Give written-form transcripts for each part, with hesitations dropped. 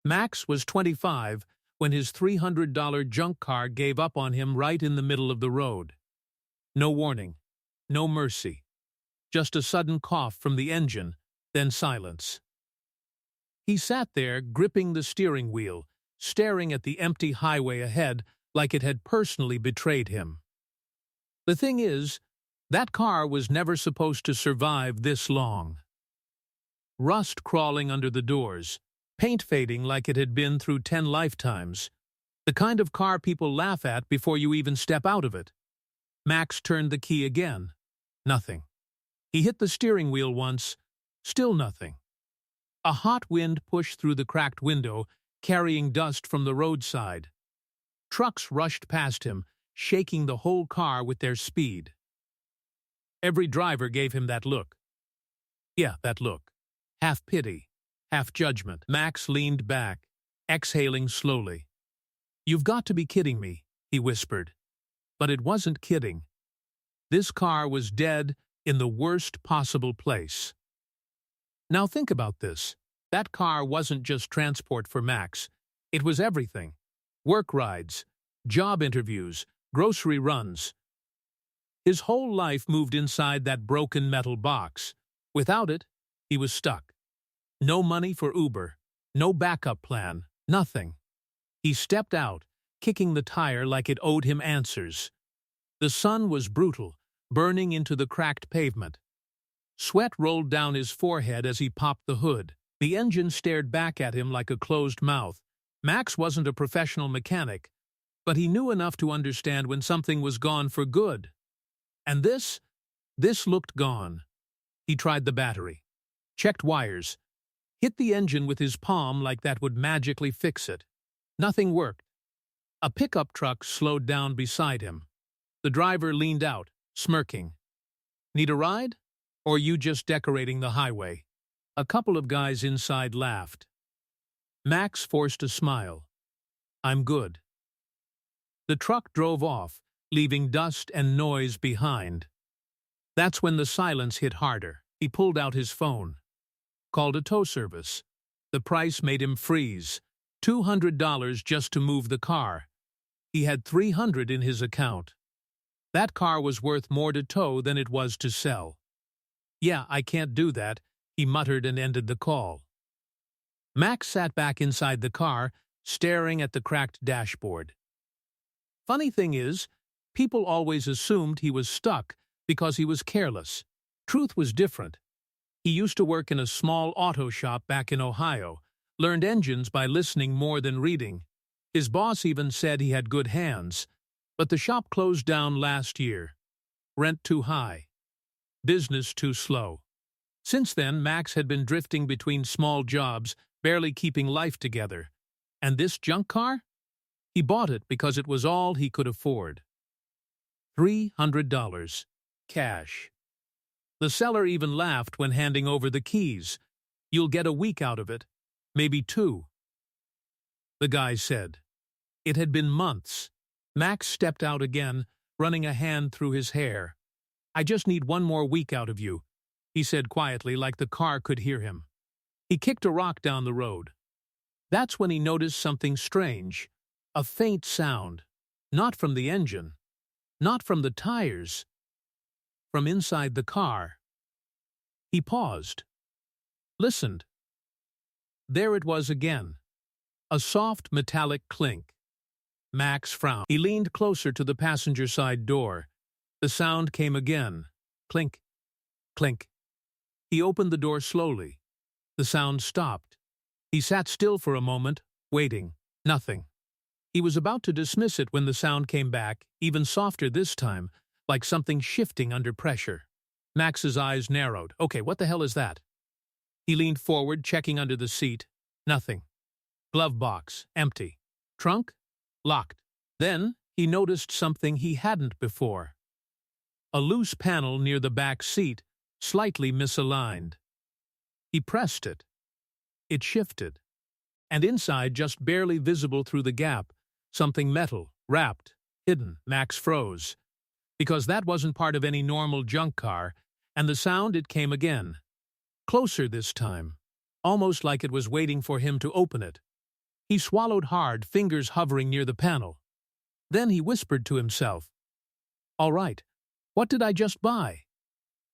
Max was 25 when his $300 junk car gave up on him right in the middle of the road. No warning, no mercy. Just a sudden cough from the engine, then silence. He sat there, gripping the steering wheel, staring at the empty highway ahead like it had personally betrayed him. The thing is, that car was never supposed to survive this long. Rust crawling under the doors, paint fading like it had been through 10 lifetimes. The kind of car people laugh at before you even step out of it. Max turned the key again. Nothing. He hit the steering wheel once. Still nothing. A hot wind pushed through the cracked window, carrying dust from the roadside. Trucks rushed past him, shaking the whole car with their speed. Every driver gave him that look. Yeah, that look. Half pity, half judgment. Max leaned back, exhaling slowly. "You've got to be kidding me," he whispered. But it wasn't kidding. This car was dead in the worst possible place. Now think about this. That car wasn't just transport for Max. It was everything. Work rides, job interviews, grocery runs. His whole life moved inside that broken metal box. Without it, he was stuck. No money for Uber, no backup plan, nothing. He stepped out, kicking the tire like it owed him answers. The sun was brutal, burning into the cracked pavement. Sweat rolled down his forehead as he popped the hood. The engine stared back at him like a closed mouth. Max wasn't a professional mechanic, but he knew enough to understand when something was gone for good. And this looked gone. He tried the battery, checked wires, hit the engine with his palm like that would magically fix it. Nothing worked. A pickup truck slowed down beside him. The driver leaned out, smirking. "Need a ride? Or you just decorating the highway?" A couple of guys inside laughed. Max forced a smile. "I'm good." The truck drove off, leaving dust and noise behind. That's when the silence hit harder. He pulled out his phone. Called a tow service. The price made him freeze. $200 just to move the car. He had $300 in his account. That car was worth more to tow than it was to sell. "Yeah, I can't do that," he muttered and ended the call. Max sat back inside the car, staring at the cracked dashboard. Funny thing is, people always assumed he was stuck because he was careless. Truth was different. He used to work in a small auto shop back in Ohio, learned engines by listening more than reading. His boss even said he had good hands, but the shop closed down last year. Rent too high. Business too slow. Since then, Max had been drifting between small jobs, barely keeping life together. And this junk car? He bought it because it was all he could afford. $300. Cash. The seller even laughed when handing over the keys. "You'll get a week out of it. Maybe 2. The guy said. It had been months. Max stepped out again, running a hand through his hair. "I just need 1 more week out of you," he said quietly, like the car could hear him. He kicked a rock down the road. That's when he noticed something strange. A faint sound. Not from the engine. Not from the tires. From inside the car. He paused. Listened. There it was again. A soft metallic clink. Max frowned. He leaned closer to the passenger side door. The sound came again. Clink. Clink. He opened the door slowly. The sound stopped. He sat still for a moment, waiting. Nothing. He was about to dismiss it when the sound came back, even softer this time, like something shifting under pressure. Max's eyes narrowed. Okay, what the hell is that? He leaned forward, checking under the seat. Nothing. Glove box, empty. Trunk? Locked. Then he noticed something he hadn't before. A loose panel near the back seat, slightly misaligned. He pressed it. It shifted. And inside, just barely visible through the gap, something metal, wrapped, hidden. Max froze. Because that wasn't part of any normal junk car, and the sound, it came again. Closer this time. Almost like it was waiting for him to open it. He swallowed hard, fingers hovering near the panel. Then he whispered to himself, "All right, what did I just buy?"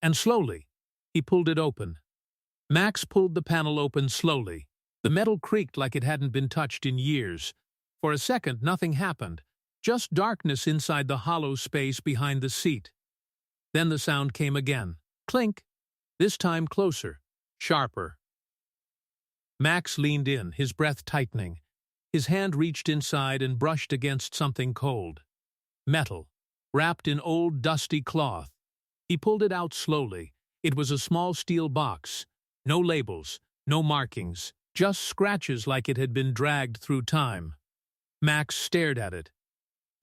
And slowly, he pulled it open. Max pulled the panel open slowly. The metal creaked like it hadn't been touched in years. For a second, nothing happened, just darkness inside the hollow space behind the seat. Then the sound came again. Clink. This time closer, sharper. Max leaned in, his breath tightening. His hand reached inside and brushed against something cold. Metal, wrapped in old dusty cloth. He pulled it out slowly. It was a small steel box. No labels, no markings, just scratches like it had been dragged through time. Max stared at it.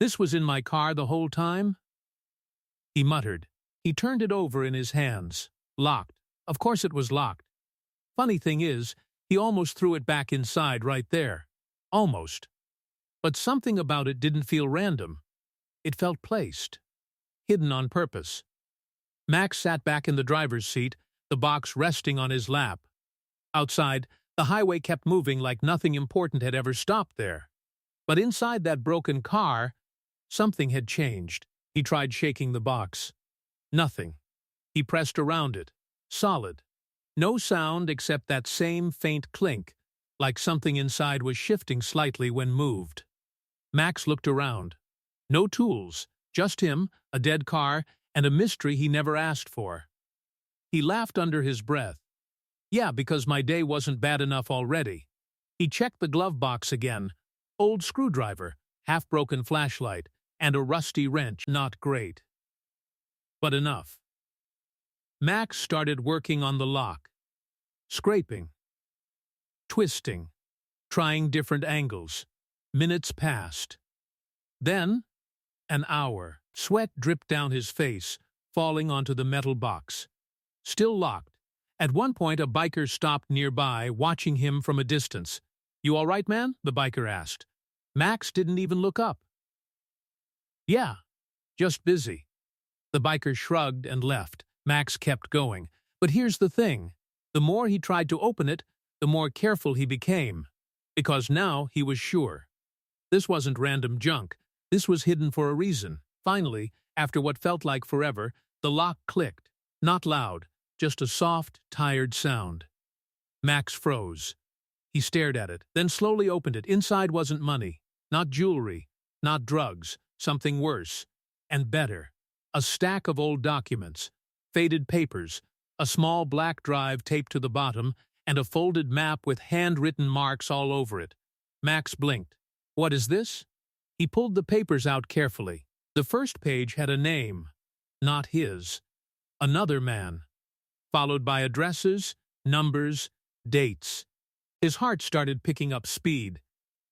"This was in my car the whole time?" He muttered. He turned it over in his hands. Locked. Of course it was locked. Funny thing is, he almost threw it back inside right there. Almost. But something about it didn't feel random. It felt placed. Hidden on purpose. Max sat back in the driver's seat, the box resting on his lap. Outside, the highway kept moving like nothing important had ever stopped there. But inside that broken car, something had changed. He tried shaking the box. Nothing. He pressed around it. Solid. No sound except that same faint clink, like something inside was shifting slightly when moved. Max looked around. No tools, just him, a dead car, and a mystery he never asked for. He laughed under his breath. Yeah, because my day wasn't bad enough already. He checked the glove box again. Old screwdriver, half-broken flashlight, and a rusty wrench. Not great. But enough. Max started working on the lock. Scraping. Twisting. Trying different angles. Minutes passed. Then, an hour. Sweat dripped down his face, falling onto the metal box. Still locked. At one point, a biker stopped nearby, watching him from a distance. "You all right, man?" the biker asked. Max didn't even look up. "Yeah, just busy." The biker shrugged and left. Max kept going. But here's the thing. The more he tried to open it, the more careful he became. Because now he was sure. This wasn't random junk. This was hidden for a reason. Finally, after what felt like forever, the lock clicked. Not loud, just a soft, tired sound. Max froze. He stared at it, then slowly opened it. Inside wasn't money, not jewelry, not drugs, something worse, and better. A stack of old documents, faded papers, a small black drive taped to the bottom, and a folded map with handwritten marks all over it. Max blinked. "What is this?" He pulled the papers out carefully. The first page had a name. Not his. Another man. Followed by addresses, numbers, dates. His heart started picking up speed.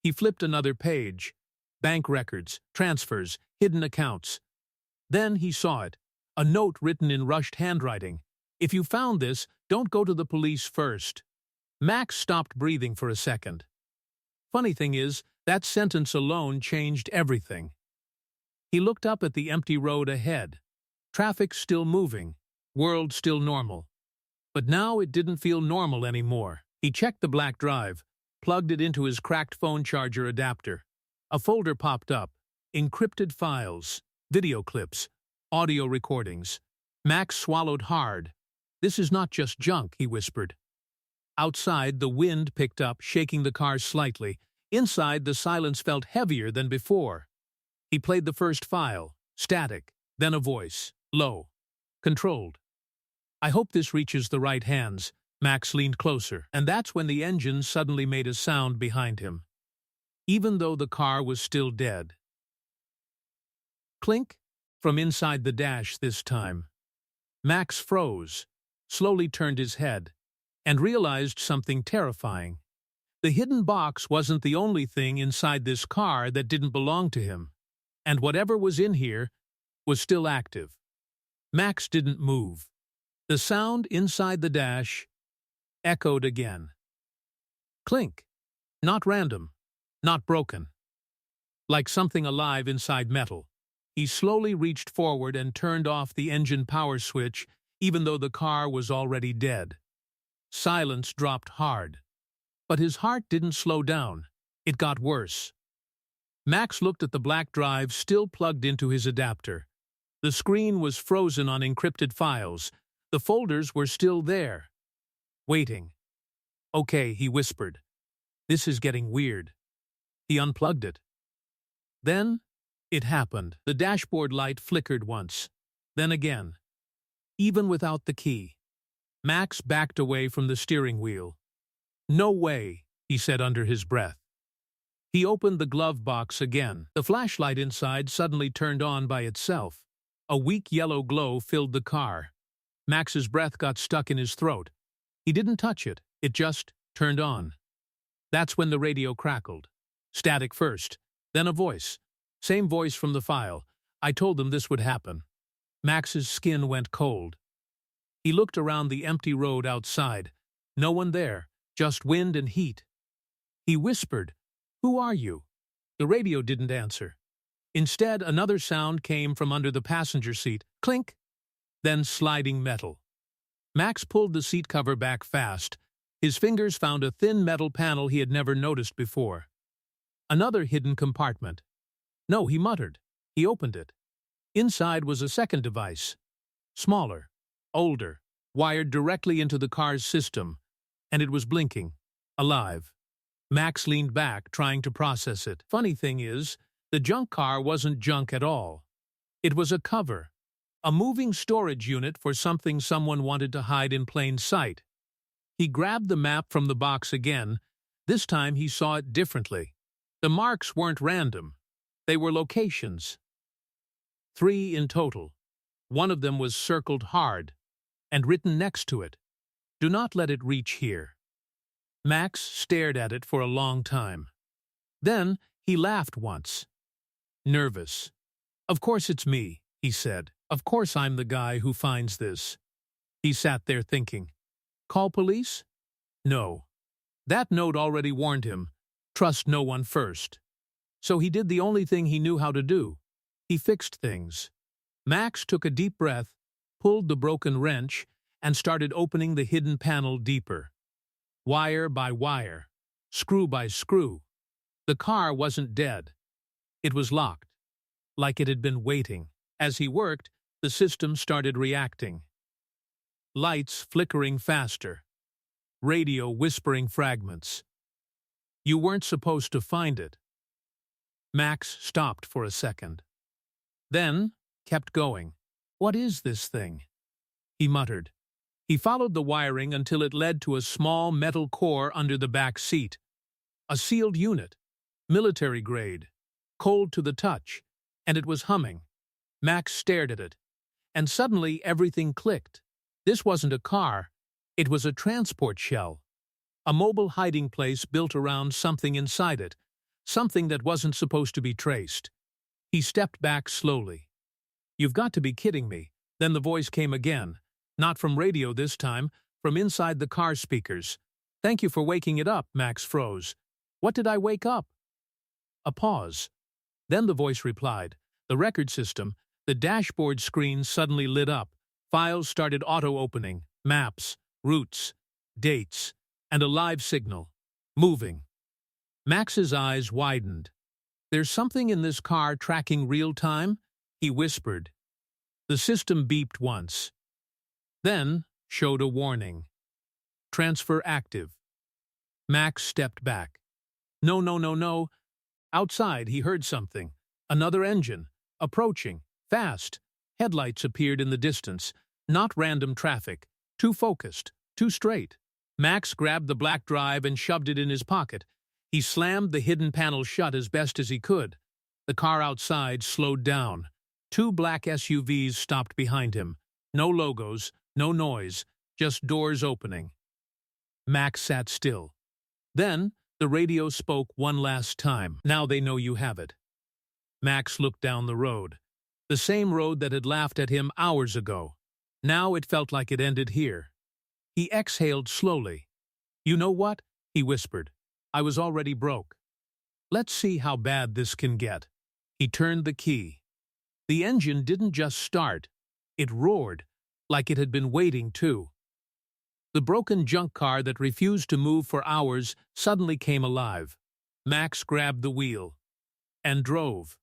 He flipped another page. Bank records, transfers, hidden accounts. Then he saw it. A note written in rushed handwriting. "If you found this, don't go to the police first." Max stopped breathing for a second. Funny thing is, that sentence alone changed everything. He looked up at the empty road ahead. Traffic still moving, world still normal. But now it didn't feel normal anymore. He checked the black drive, plugged it into his cracked phone charger adapter. A folder popped up. Encrypted files, video clips, audio recordings. Max swallowed hard. "This is not just junk," he whispered. Outside, the wind picked up, shaking the car slightly. Inside, the silence felt heavier than before. He played the first file, static, then a voice, low, controlled. "I hope this reaches the right hands." Max leaned closer, and that's when the engine suddenly made a sound behind him, even though the car was still dead. Clink, from inside the dash this time. Max froze, slowly turned his head, and realized something terrifying. The hidden box wasn't the only thing inside this car that didn't belong to him, and whatever was in here was still active. Max didn't move. The sound inside the dash echoed again. Clink. Not random, not broken. Like something alive inside metal. He slowly reached forward and turned off the engine power switch, even though the car was already dead. Silence dropped hard. But his heart didn't slow down. It got worse. Max looked at the black drive still plugged into his adapter. The screen was frozen on encrypted files. The folders were still there. Waiting. "Okay," he whispered. "This is getting weird." He unplugged it. Then, it happened. The dashboard light flickered once, then again. Even without the key. Max backed away from the steering wheel. "No way," he said under his breath. He opened the glove box again. The flashlight inside suddenly turned on by itself. A weak yellow glow filled the car. Max's breath got stuck in his throat. He didn't touch it. It just turned on. That's when the radio crackled. Static first, then a voice. Same voice from the file. "I told them this would happen." Max's skin went cold. He looked around the empty road outside. No one there, just wind and heat. He whispered, "Who are you?" The radio didn't answer. Instead, another sound came from under the passenger seat. Clink! Then sliding metal. Max pulled the seat cover back fast. His fingers found a thin metal panel he had never noticed before. Another hidden compartment. "No," he muttered. He opened it. Inside was a second device. Smaller, older, wired directly into the car's system, and it was blinking, alive. Max leaned back, trying to process it. Funny thing is, the junk car wasn't junk at all. It was a cover, a moving storage unit for something someone wanted to hide in plain sight. He grabbed the map from the box again. This time he saw it differently. The marks weren't random. They were locations. 3 in total. One of them was circled hard, and written next to it, "Do not let it reach here." Max stared at it for a long time. Then he laughed once. Nervous. "Of course it's me," he said. "Of course I'm the guy who finds this." He sat there thinking. Call police? No. That note already warned him. Trust no one first. So he did the only thing he knew how to do. He fixed things. Max took a deep breath, pulled the broken wrench, and started opening the hidden panel deeper. Wire by wire, screw by screw. The car wasn't dead. It was locked, like it had been waiting. As he worked, the system started reacting. Lights flickering faster. Radio whispering fragments. You weren't supposed to find it. Max stopped for a second. Then kept going. What is this thing? He muttered. He followed the wiring until it led to a small metal core under the back seat. A sealed unit, military grade, cold to the touch, and it was humming. Max stared at it, and suddenly everything clicked. This wasn't a car, it was a transport shell. A mobile hiding place built around something inside it, something that wasn't supposed to be traced. He stepped back slowly. You've got to be kidding me. Then the voice came again. Not from radio this time, from inside the car speakers. Thank you for waking it up, Max froze. What did I wake up? A pause. Then the voice replied. The record system, the dashboard screen suddenly lit up. Files started auto-opening. Maps, routes, dates, and a live signal. Moving. Max's eyes widened. There's something in this car tracking real time? He whispered. The system beeped once. Then showed a warning. Transfer active. Max stepped back. No, no, no, no. Outside he heard something. Another engine. Approaching. Fast. Headlights appeared in the distance. Not random traffic. Too focused. Too straight. Max grabbed the black drive and shoved it in his pocket. He slammed the hidden panel shut as best as he could. The car outside slowed down. 2 black SUVs stopped behind him. No logos, no noise, just doors opening. Max sat still. Then, the radio spoke one last time. Now they know you have it. Max looked down the road. The same road that had laughed at him hours ago. Now it felt like it ended here. He exhaled slowly. You know what? He whispered. I was already broke. Let's see how bad this can get. He turned the key. The engine didn't just start. It roared, like it had been waiting too. The broken junk car that refused to move for hours suddenly came alive. Max grabbed the wheel and drove.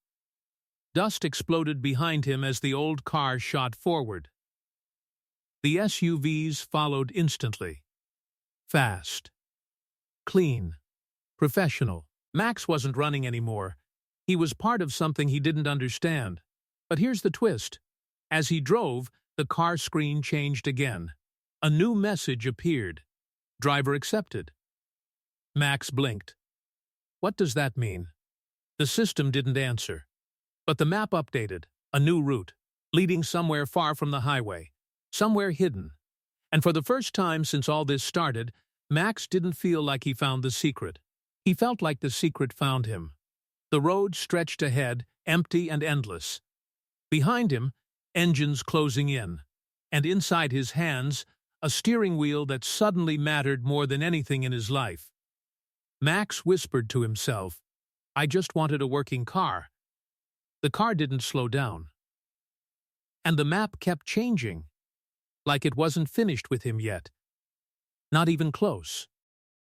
Dust exploded behind him as the old car shot forward. The SUVs followed instantly. Fast. Clean. Professional. Max wasn't running anymore. He was part of something he didn't understand. But here's the twist. As he drove, the car screen changed again. A new message appeared. Driver accepted. Max blinked. What does that mean? The system didn't answer. But the map updated. A new route, leading somewhere far from the highway. Somewhere hidden. And for the first time since all this started, Max didn't feel like he found the secret. He felt like the secret found him. The road stretched ahead, empty and endless. Behind him, engines closing in. And inside his hands, a steering wheel that suddenly mattered more than anything in his life. Max whispered to himself, "I just wanted a working car." The car didn't slow down. And the map kept changing, like it wasn't finished with him yet. Not even close.